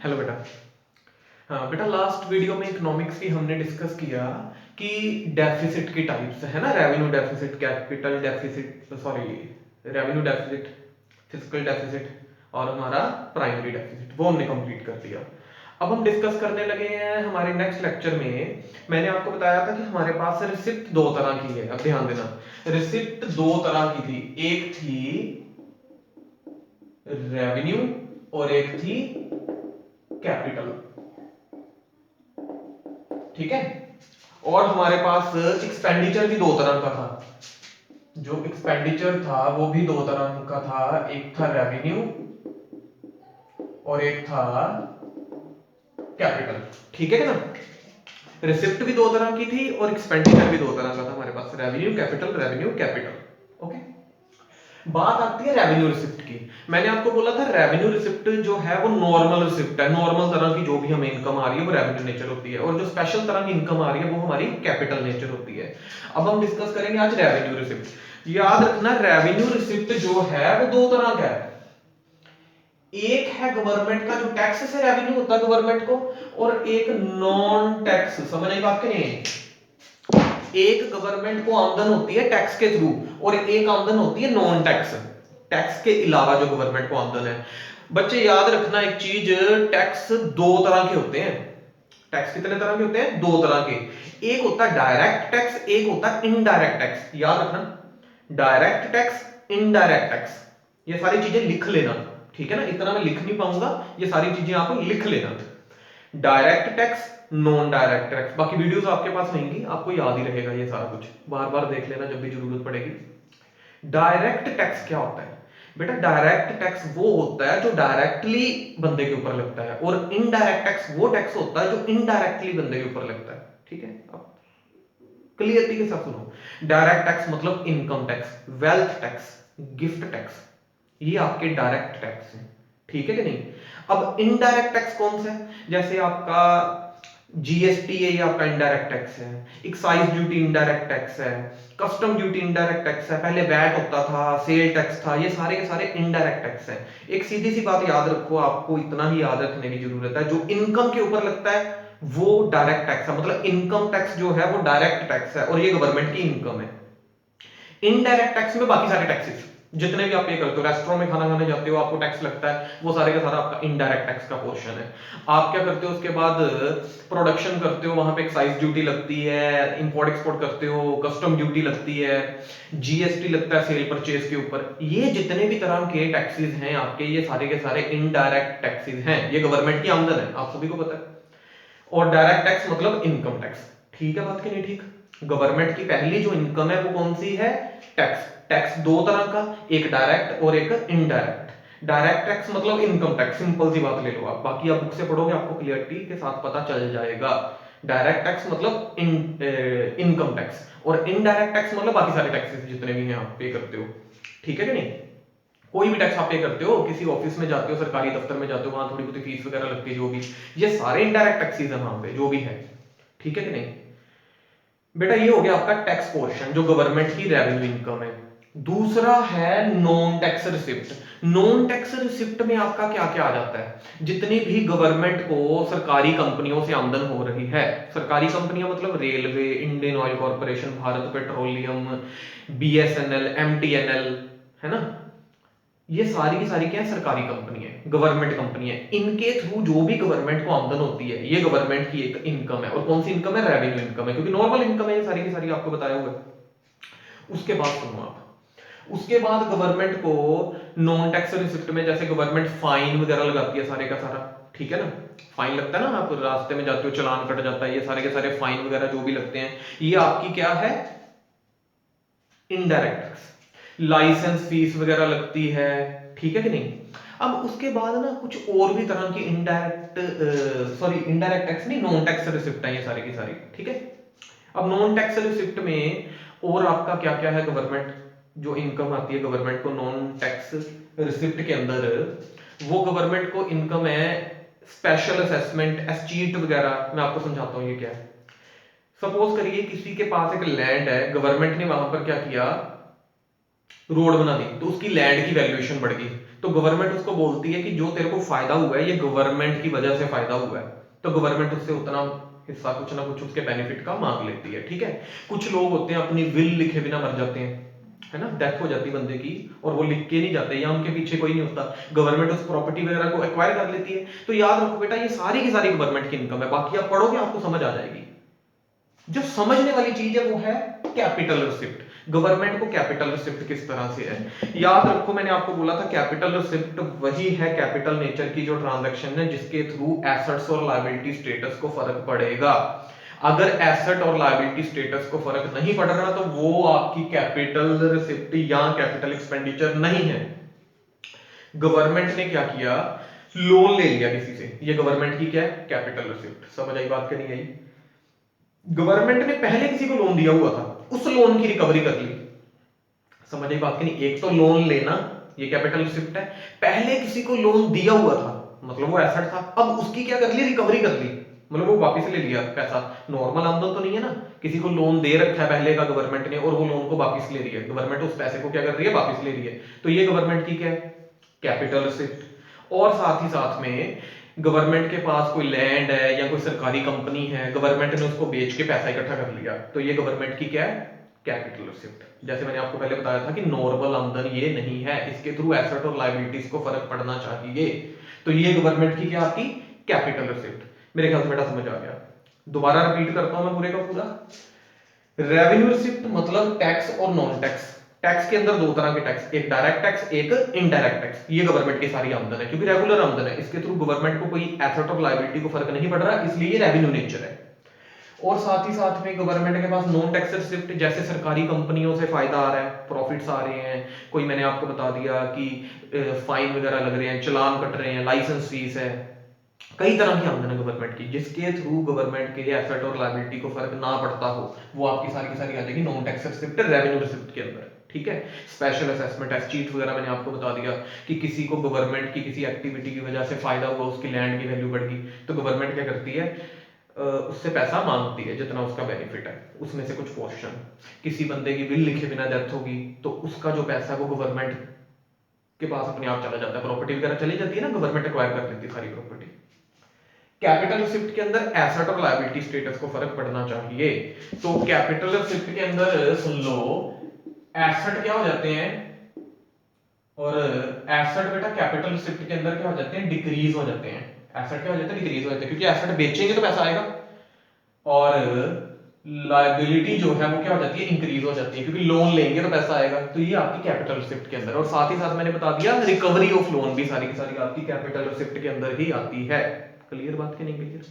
Hello बेटा। हाँ बेटा, लास्ट वीडियो में इकोनॉमिक्स की हमने डिस्कस किया कि डेफिसिट की टाइप्स है ना, revenue deficit, capital deficit, sorry revenue deficit, physical deficit और हमारा प्राइमरी डेफिसिट, वो हमने कंप्लीट कर दिया। अब हम डिस्कस करने लगे हैं हमारे नेक्स्ट लेक्चर में। मैंने आपको बताया था कि हमारे पास रिसिप्ट दो तरह की है। अब ध्यान देना, रिसिप्ट दो तरह की थी, एक थी रेवेन्यू और एक थी कैपिटल। ठीक है। और हमारे पास एक्सपेंडिचर भी दो तरह का था। जो एक्सपेंडिचर था वो भी दो तरह का था, एक था रेवेन्यू और एक था कैपिटल। ठीक है ना। रिसिप्ट भी दो तरह की थी और एक्सपेंडिचर भी दो तरह का था हमारे पास, revenue capital, revenue capital. Okay. बात आती है रेवेन्यू रिसिप्ट की। मैंने आपको बोला था रेवेन्यू रिसिप्ट जो है वो नॉर्मल रिसिप्ट है, नॉर्मल तरह की जो भी हमें इनकम आ रही है वो रेवेन्यू नेचर होती है, और जो स्पेशल तरह की इनकम आ रही है वो हमारी कैपिटल नेचर होती है। अब हम डिस्कस करेंगे आज रेवेन्यू रिसिप्ट। याद रखना, रेवेन्यू रिसिप्ट जो है वो दो तरह का है। एक है गवर्नमेंट का जो टैक्स से रेवेन्यू होता है गवर्नमेंट को, और एक नॉन टैक्स। समझ आई बात के नहीं? एक गवर्नमेंट को आमदन होती है टैक्स के थ्रू और एक आमदन होती है नॉन टैक्स, टैक्स के अलावा जो गवर्नमेंट को आमदन है। बच्चे याद रखना एक चीज, टैक्स दो तरह के होते हैं। टैक्स कितने तरह के होते हैं? दो तरह के। एक होता है डायरेक्ट टैक्स, एक होता है इनडायरेक्ट टैक्स। याद रखना, डायरेक्ट टैक्स, इनडायरेक्ट टैक्स, ये सारी चीजें लिख लेना। ठीक है ना, इतना मैं लिख नहीं पाऊंगा, ये सारी चीजें आप लिख लेना। Direct tax, non direct tax. बाकी वीडियोस आपके पास होंगी, आपको याद ही रहेगा ये सारा कुछ, बार बार देख लेना जब भी जरूरत पड़ेगी। डायरेक्ट टैक्स क्या होता है बेटा? डायरेक्ट टैक्स वो होता है जो डायरेक्टली बंदे के ऊपर लगता है, और इनडायरेक्ट टैक्स वो टैक्स होता है जो इनडायरेक्टली बंदे के ऊपर लगता है। ठीक है, अब क्लियरिटी के साथ सुनो। डायरेक्ट टैक्स मतलब income tax, wealth tax, gift tax, ये आपके डायरेक्ट टैक्स हैं। ठीक है कि नहीं? अब इनडायरेक्ट टैक्स कौन सा है? जैसे आपका जीएसटी है, ये आपका इनडायरेक्ट टैक्स है। एक्साइज ड्यूटी इनडायरेक्ट टैक्स है। कस्टम ड्यूटी इनडायरेक्ट टैक्स है। पहले वैट होता था, सेल टैक्स था, ये सारे के सारे इनडायरेक्ट टैक्स है। एक सीधी सी बात याद रखो, आपको इतना ही याद रखने की जरूरत है, जो इनकम के ऊपर लगता है वो डायरेक्ट टैक्स है। मतलब इनकम टैक्स जो है वो डायरेक्ट टैक्स है और ये गवर्नमेंट की इनकम है। इनडायरेक्ट टैक्स में बाकी सारे टैक्सेस जितने भी आप पे करते हो, रेस्टोरेंट में खाना खाने जाते हो आपको टैक्स लगता है, वो सारे का सारा आपका इनडायरेक्ट टैक्स का पोर्शन है। आप क्या करते हो उसके बाद? प्रोडक्शन करते हो, वहां पे एक्साइज ड्यूटी लगती है। इंपोर्ट एक्सपोर्ट करते हो, कस्टम ड्यूटी लगती है। जीएसटी लगता है सेल परचेज के ऊपर। ये जितने भी तरह के टैक्सेस हैं आपके, ये सारे के सारे इनडायरेक्ट टैक्सेस हैं। ये गवर्नमेंट की आमदन है, आप सभी को पता है। और डायरेक्ट टैक्स मतलब इनकम टैक्स। ठीक है बात कि नहीं? ठीक। गवर्नमेंट की पहली जो इनकम है वो कौन सी है? टैक्स। टैक्स दो तरह का, एक डायरेक्ट और एक इनडायरेक्ट। डायरेक्ट टैक्स मतलब इनकम टैक्स, सिंपल सी बात ले लो आप, बाकी आप बुक से पढ़ोगे आपको क्लियरिटी के साथ पता चल जाएगा। डायरेक्ट टैक्स मतलब इनकम टैक्स, और इनडायरेक्ट टैक्स मतलब बाकी सारे टैक्सेस जितने भी हैं आप पे करते हो। ठीक है कि नहीं? कोई भी टैक्स आप पे करते हो, किसी ऑफिस में जाते हो, सरकारी दफ्तर में जाते हो, वहां थोड़ी बहुत फीस वगैरह लगती है, जो भी, ये सारे इनडायरेक्ट टैक्सेस हैं वहां पे जो भी है। ठीक है कि नहीं? बेटा ये हो गया आपका टैक्स पोर्शन जो गवर्नमेंट की रेवेन्यू इनकम है। दूसरा है non tax receipt. Non tax receipt में आपका क्या क्या आ जाता है? जितनी भी गवर्नमेंट को सरकारी कंपनियों से आमदन हो रही है, सरकारी कंपनियां मतलब railway, Indian oil corporation, Bharat petroleum, BSNL, MTNL, है ना, ये सारी की सारी क्या है? सरकारी कंपनी है, गवर्नमेंट कंपनी है। इनके थ्रू जो भी गवर्नमेंट को आमदन होती है ये गवर्नमेंट की एक इनकम है। और कौन सी इनकम है? रेवेन्यू इनकम है, क्योंकि नॉर्मल इनकम है ये सारी की सारी, आपको बताया हुआ है। उसके बाद सुनो आप, उसके बाद गवर्नमेंट को नॉन टैक्स रिसिप्ट में, जैसे गवर्नमेंट फाइन वगैरह लगाती है सारे का सारा, ठीक है ना, फाइन लगता है ना, आप रास्ते में जाते हो चलान कट जाता है, ये सारे के सारे फाइन वगैरह जो भी लगते हैं, ये आपकी क्या है? Indirect tax. लाइसेंस फीस वगैरह लगती है। ठीक है कि नहीं? अब उसके बाद ना कुछ और भी तरह की इनडायरेक्ट, सॉरी इनडायरेक्ट टैक्स नहीं, नॉन टैक्स रिसिप्ट है ये सारी की सारी। ठीक है। अब नॉन टैक्स रिसिप्ट में और आपका क्या क्या है? गवर्नमेंट जो इनकम आती है गवर्नमेंट को नॉन टैक्स रिसिप्ट के अंदर, वो गवर्नमेंट को इनकम है स्पेशल असेसमेंट, एस्टीट वगैरह। मैं आपको समझाता हूँ ये क्या है। सपोज करिए किसी के पास एक लैंड है, गवर्नमेंट ने वहां पर क्या किया? रोड बना दी तो उसकी लैंड की वैल्यूएशन बढ़ गई, तो गवर्नमेंट उसको बोलती है कि जो तेरे को फायदा हुआ है ये गवर्नमेंट की वजह से फायदा हुआ है, तो गवर्नमेंट उससे उतना हिस्सा कुछ ना कुछ उसके बेनिफिट का मांग लेती है। ठीक है, कुछ लोग होते हैं अपनी विल लिखे बिना मर जाते हैं, है ना, डेथ हो जाती बंदे की और वो लिख के नहीं जाते या उनके पीछे कोई नहीं होता, गवर्नमेंट उस प्रॉपर्टी वगैरह को एक्वायर कर लेती है। तो याद रखो बेटा ये सारी की सारी गवर्नमेंट की इनकम है, बाकी आप पढ़ोगे आपको समझ आ जाएगी। जो समझने वाली चीज है वो है कैपिटल रिसिप्ट। गवर्नमेंट को कैपिटल रिसिप्ट किस तरह से है, याद रखो मैंने आपको बोला था कैपिटल रिसिप्ट वही है कैपिटल नेचर की जो ट्रांजैक्शन है जिसके थ्रू एसेट्स और लायबिलिटी स्टेटस को फर्क पड़ेगा। अगर एसेट और लायबिलिटी स्टेटस को फर्क नहीं पड़ रहा तो वो आपकी कैपिटल रिसिप्ट या कैपिटल एक्सपेंडिचर नहीं है। गवर्नमेंट ने क्या किया, लोन ले लिया किसी से, ये गवर्नमेंट की क्या है, कैपिटल रिसिप्ट। समझ आई बात, करनी आई। गवर्नमेंट ने पहले किसी को लोन दिया हुआ था, उस लोन की रिकवरी कर ली। समझ आई बात, नहीं, एक तो लोन लेना ये कैपिटल रिसिप्ट है, पहले किसी को लोन दिया हुआ था मतलब वो एसेट था, अब उसकी क्या कर ली, रिकवरी कर ली, मतलब वो वापस ले लिया पैसा। नॉर्मल आमदन तो नहीं है ना, किसी को लोन दे रखा है पहले का गवर्नमेंट ने और वो लोन को वापस ले रही है, गवर्नमेंट उस पैसे को क्या कर रही है, वापस ले रही है, तो ये गवर्नमेंट की क्या है, कैपिटल रिसिप्ट। और साथ ही साथ में गवर्नमेंट के पास कोई लैंड है या कोई सरकारी कंपनी है, गवर्नमेंट ने उसको बेच के पैसा इकट्ठा कर लिया, तो ये गवर्नमेंट की क्या है, कैपिटल रिसिप्ट। जैसे मैंने आपको पहले बताया था कि नॉर्मल आमदन ये नहीं है, इसके थ्रू एसेट और लायबिलिटीज को फर्क पड़ना चाहिए, तो ये गवर्नमेंट की क्या, आपकी कैपिटल रिसिप्ट। मेरे ख्याल से बेटा समझ आ गया। दोबारा रिपीट करता हूं मैं पूरे का पूरा। रेवेन्यू रिसिप्ट मतलब टैक्स और नॉन टैक्स। टैक्स के अंदर दो तरह के टैक्स, एक डायरेक्ट टैक्स, एक इनडायरेक्ट टैक्स। ये गवर्नमेंट की सारी आमदन है क्योंकि रेगुलर आमदन है, इसके थ्रू गवर्नमेंट को कोई एसेट और लायबिलिटी को फर्क नहीं पड़ रहा, इसलिए ये रेवेन्यू नेचर है। और साथ ही साथ में गवर्नमेंट के पास नॉन टैक्स रिसिप्ट, जैसे सरकारी कंपनियों से फायदा आ रहा है, प्रॉफिट्स आ रहे हैं, कोई मैंने आपको बता दिया कि फाइन वगैरह लग रहे हैं, चलान कट रहे हैं, लाइसेंस फीस है, कई तरह की आमदन है गवर्नमेंट की जिसके थ्रू गवर्नमेंट के एसेट और लायबिलिटी को फर्क ना पड़ता हो, वो आपकी सारी की सारी आ जाएगी non tax receipt revenue receipt के अंदर। ठीक है, स्पेशल असेसमेंट एस्टीट वगैरह मैंने आपको बता दिया कि किसी को गवर्नमेंट की किसी एक्टिविटी की वजह से फायदा हुआ, उसकी लैंड की वैल्यू बढ़ गई, तो गवर्नमेंट क्या करती है, उससे पैसा मांगती है जितना उसका बेनिफिट है उसमें से कुछ पोर्शन। किसी बंदे की विल लिखे बिना डेथ होगी तो उसका जो पैसा है वो गवर्नमेंट के पास अपने आप चला जाता है, प्रॉपर्टी वगैरह चली जाती है ना, गवर्नमेंट एक्वायर कर लेती है सारी प्रॉपर्टी। कैपिटल रिसिप्ट के अंदर एसेट और लायबिलिटी स्टेटस को फर्क पड़ना चाहिए, तो कैपिटल रिसिप्ट के अंदर सुन लो एसेट क्या हो जाते हैं, और एसेट बेटा कैपिटल रिसिप्ट के अंदर क्या हो जाते हैं, डिक्रीज हो जाते हैं। एसेट क्या हो जाते हैं, डिक्रीज हो जाते हैं, क्योंकि एसेट बेचेंगे तो पैसा आएगा, और लायबिलिटी जो है वो क्या हो जाती है, इंक्रीज हो जाती है, क्योंकि लोन लेंगे तो पैसा आएगा, तो ये आपकी कैपिटल रिसिप्ट के अंदर। और साथ ही साथ मैंने बता दिया रिकवरी ऑफ लोन भी सारी की सारी आपकी कैपिटल रिसिप्ट के अंदर ही आती है। क्लियर बात की नहीं क्लियर?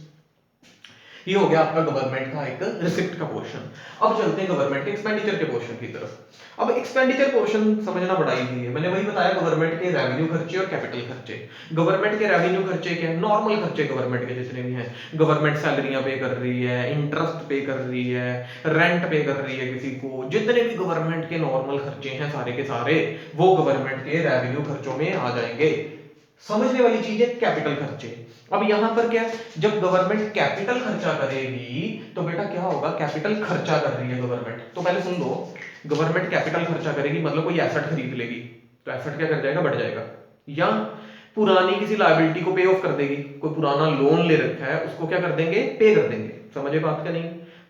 ये हो गया आपका गवर्नमेंट का एक रिसिप्ट का पोर्शन। अब चलते हैं गवर्नमेंट के एक्सपेंडिचर के पोर्शन की तरफ। अब एक्सपेंडिचर पोर्शन समझना बड़ा इजी है, मैंने वही बताया गवर्नमेंट के रेवेन्यू खर्चे और कैपिटल खर्चे। गवर्नमेंट के रेवेन्यू खर्चे क्या है, नॉर्मल खर्चे गवर्नमेंट के जितने भी हैं, गवर्नमेंट सैलरियां पे कर रही है, इंटरेस्ट पे कर रही है, रेंट पे कर रही है किसी को, जितने भी गवर्नमेंट के नॉर्मल खर्चे हैं सारे के सारे वो गवर्नमेंट के रेवेन्यू खर्चों में आ जाएंगे। समझने वाली चीज है कैपिटल खर्चे। अब यहां पर क्या है, जब गवर्नमेंट कैपिटल खर्चा करेगी तो बेटा क्या होगा, कैपिटल खर्चा कर रही है गवर्नमेंट, तो पहले सुन लो, गवर्नमेंट कैपिटल खर्चा करेगी मतलब कोई एसेट खरीद लेगी, तो एसेट क्या कर जाएगा, बढ़ जाएगा, या पुरानी किसी लायबिलिटी को पे ऑफ कर देगी, कोई पुराना लोन ले रखा है उसको क्या कर देंगे, पे कर देंगे। समझे बात का नहीं,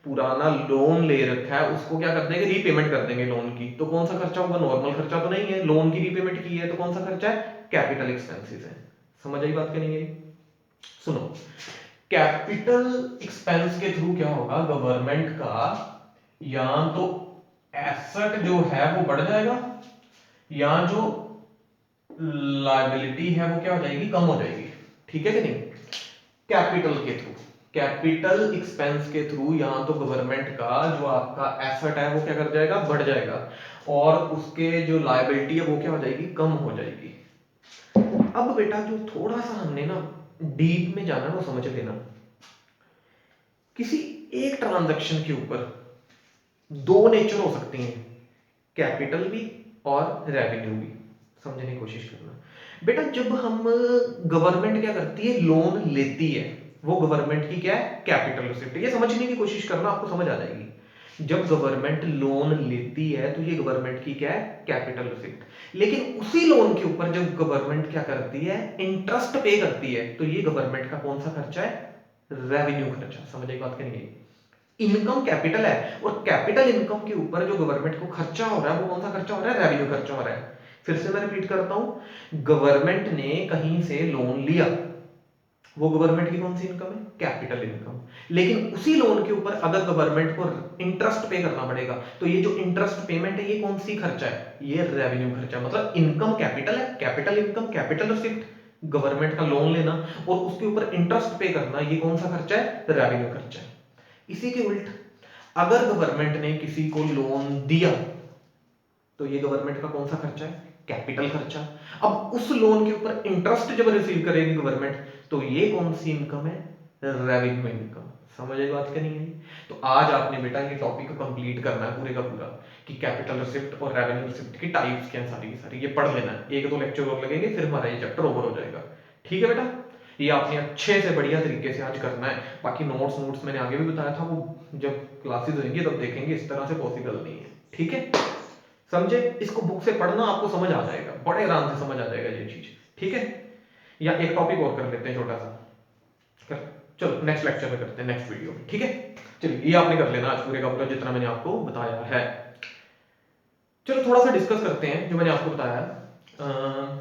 पुराना लोन ले रखा है उसको क्या कर देंगे, रीपेमेंट कर देंगे लोन की, तो कौन सा खर्चा होगा, नॉर्मल खर्चा तो नहीं है, लोन की रीपेमेंट की है तो कौन सा खर्चा है, कैपिटल एक्सपेंसेस है। समझ आई बात का नहीं है? सुनो, कैपिटल एक्सपेंस के थ्रू क्या होगा, गवर्नमेंट का या तो एसेट जो है वो बढ़ जाएगा या जो लायबिलिटी है वो क्या हो जाएगी, कम हो जाएगी। ठीक है कि नहीं? कैपिटल के थ्रू, कैपिटल एक्सपेंस के थ्रू यहां तो गवर्नमेंट का जो आपका एसेट है वो क्या कर जाएगा, बढ़ जाएगा, और उसके जो लायबिलिटी है वो क्या हो जाएगी, कम हो जाएगी। अब बेटा जो थोड़ा सा हमने ना डीप में जाना वो समझ लेना, किसी एक ट्रांजैक्शन के ऊपर दो नेचर हो सकती हैं, कैपिटल भी और रेवेन्यू भी। समझने की कोशिश करना बेटा, जब हम गवर्नमेंट क्या करती है, लोन लेती है, वो गवर्नमेंट की क्या है, कैपिटल रिसिप्ट। ये समझने की कोशिश करना, आपको समझ आ जाएगी। जब गवर्नमेंट लोन लेती है तो ये गवर्नमेंट की क्या है, कैपिटल रिसिप्ट। लेकिन उसी लोन के ऊपर जब गवर्नमेंट क्या करती है, इंटरेस्ट पे करती है, तो ये गवर्नमेंट का कौन सा खर्चा है, रेवेन्यू खर्चा। समझ एक बात करेंगे, इनकम कैपिटल है और कैपिटल इनकम के ऊपर जो गवर्नमेंट को खर्चा हो रहा है वो कौन सा खर्चा हो रहा है, रेवेन्यू खर्चा हो रहा है। फिर से मैं रिपीट करता हूं, गवर्नमेंट ने कहीं से लोन लिया, वो गवर्नमेंट की कौन सी इनकम है, कैपिटल इनकम। लेकिन उसी लोन के ऊपर अगर गवर्नमेंट को इंटरेस्ट पे करना पड़ेगा, तो ये जो इंटरेस्ट पेमेंट है ये कौन सी खर्चा है, ये रेवेन्यू खर्चा। मतलब इनकम कैपिटल है, capital income, capital receipt, government का लोन लेना और उसके ऊपर इंटरेस्ट पे करना, ये कौन सा खर्चा है, रेवेन्यू खर्चा है। इसी के उल्ट अगर गवर्नमेंट ने किसी को लोन दिया तो ये गवर्नमेंट का कौन सा खर्चा है, कैपिटल खर्चा। अब उस लोन के ऊपर इंटरेस्ट जब रिसीव करेगी गवर्नमेंट, तो ये कौन सी इनकम है, रेवेन्यू इनकम। समझ आई बात करनी है। तो आज आपने बेटा ये टॉपिक कंप्लीट करना है पूरे का पूरा, कि कैपिटल रिसिप्ट और रेवेन्यू रिसिप्ट की टाइप्स क्या हैं सारी की सारी, ये पढ़ लेना है। एक दो लेक्चर और लगेंगे फिर हमारा ये चैप्टर ओवर हो जाएगा। ठीक है बेटा, ये आपने अच्छे से बढ़िया तरीके से आज करना है। बाकी नोट्स मैंने आगे भी बताया था, वो जब क्लासेस होंगी तब देखेंगे, इस तरह से पॉसिबल नहीं है। ठीक है, समझे। इसको बुक से पढ़ना आपको समझ आ जाएगा, बड़े आराम से समझ आ जाएगा ये चीज। ठीक है, या एक टॉपिक और कर लेते हैं छोटा सा, कर चलो नेक्स्ट लेक्चर में करते हैं, नेक्स्ट वीडियो में। ठीक है, चलिए ये आपने कर लेना आज पूरे का पूरा जितना मैंने आपको बताया है। चलो थोड़ा सा डिस्कस करते हैं जो मैंने आपको बताया।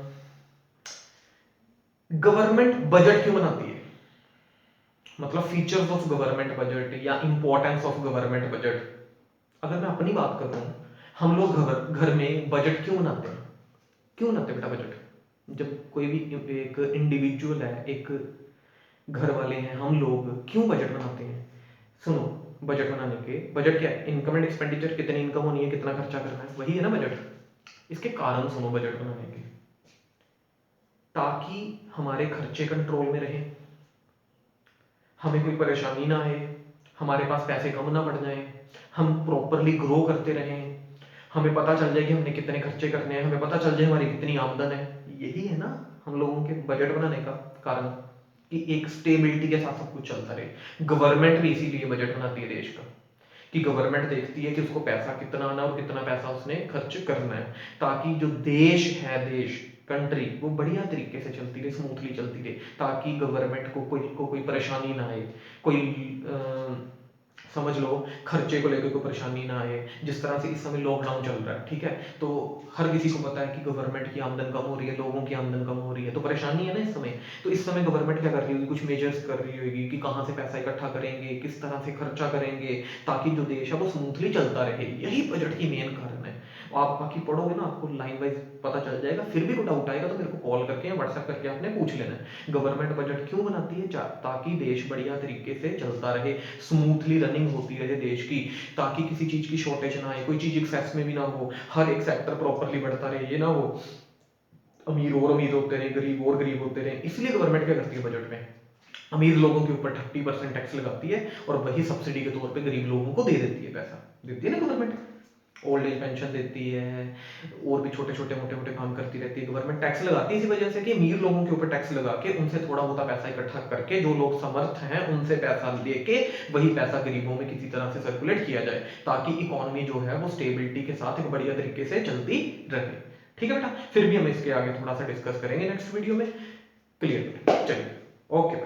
गवर्नमेंट बजट क्यों बनाती है, मतलब फीचर्स ऑफ गवर्नमेंट बजट या इंपॉर्टेंस ऑफ गवर्नमेंट बजट। अगर मैं अपनी बात करूं, हम लोग घर में बजट क्यों बनाते हैं, क्यों बनाते हैं बेटा बजट। जब कोई भी एक इंडिविजुअल है, एक घर वाले हैं, हम लोग क्यों बजट बनाते हैं। सुनो, बजट बनाने के, बजट क्या है, इनकम एंड एक्सपेंडिचर, कितनी इनकम होनी है, कितना खर्चा करना है, वही है ना बजट। इसके कारण सुनो बजट बनाने के, ताकि हमारे खर्चे कंट्रोल में रहे, हमें कोई परेशानी ना आए, हमारे पास पैसे कम ना पड़ जाए, हम प्रॉपरली ग्रो करते रहें, हमें पता चल जाए कि हमने कितने खर्चे करने हैं, हमें पता चल जाए हमारी कितनी आमदन है। यही है ना हम लोगों के बजट बनाने का कारण, कि एक स्टेबिलिटी के साथ सब कुछ चलता रहे। गवर्नमेंट भी इसीलिए बजट बनाती है देश का, कि गवर्नमेंट देखती है कि उसको पैसा कितना आना और कितना पैसा उसने खर्च करना है, ताकि जो देश है, देश कंट्री, वो बढ़िया तरीके से चलती रहे, स्मूथली चलती रहे, ताकि गवर्नमेंट को कोई परेशानी ना आए, कोई समझ लो खर्चे को लेकर कोई परेशानी ना आए। जिस तरह से इस समय लॉकडाउन चल रहा है, ठीक है, तो हर किसी को पता है कि गवर्नमेंट की आमदन कम हो रही है, लोगों की आमदन कम हो रही है, तो परेशानी है ना इस समय। तो इस समय गवर्नमेंट क्या कर रही होगी, कुछ मेजर्स कर रही होगी कि कहाँ से पैसा इकट्ठा करेंगे, किस तरह से खर्चा करेंगे, ताकि जो देश है वो स्मूथली चलता रहे। यही बजट की मेन कारण है। आप बाकी पढ़ोगे ना, आपको लाइन वाइज पता चल जाएगा। फिर भी कोई डाउट आएगा तो मेरे को कॉल करके या व्हाट्सएप करके आपने पूछ लेना है। गवर्नमेंट बजट क्यों बनाती है, ताकि देश बढ़िया तरीके से चलता रहे, स्मूथली रनिंग होती रहे देश की, ताकि किसी चीज की शॉर्टेज ना आए, कोई चीज एक्सेस में भी ना हो, हर एक सेक्टर प्रॉपरली बढ़ता रहे, ये ना हो अमीर और अमीर होते रहे, गरीब और गरीब होते रहे। इसलिए गवर्नमेंट क्या करती है बजट में, अमीर लोगों के ऊपर 30% टैक्स लगाती है और वही सब्सिडी के तौर पे गरीब लोगों को दे देती है, पैसा देती है ना गवर्नमेंट। ओल्ड एज पेंशन देती है, और भी छोटे छोटे मोटे मोटे काम करती रहती है गवर्नमेंट। टैक्स लगाती है इसी वजह से कि अमीर लोगों के ऊपर टैक्स लगा के उनसे थोड़ा बहुत पैसा इकट्ठा करके, जो लोग समर्थ हैं उनसे पैसा लेके वही पैसा गरीबों में किसी तरह से सर्कुलेट किया जाए, ताकि इकोनॉमी जो है वो स्टेबिलिटी के साथ एक बढ़िया तरीके से चलती रहे। ठीक है बेटा, फिर भी हम इसके आगे थोड़ा सा डिस्कस करेंगे नेक्स्ट वीडियो में। क्लियर, चलिए, ओके।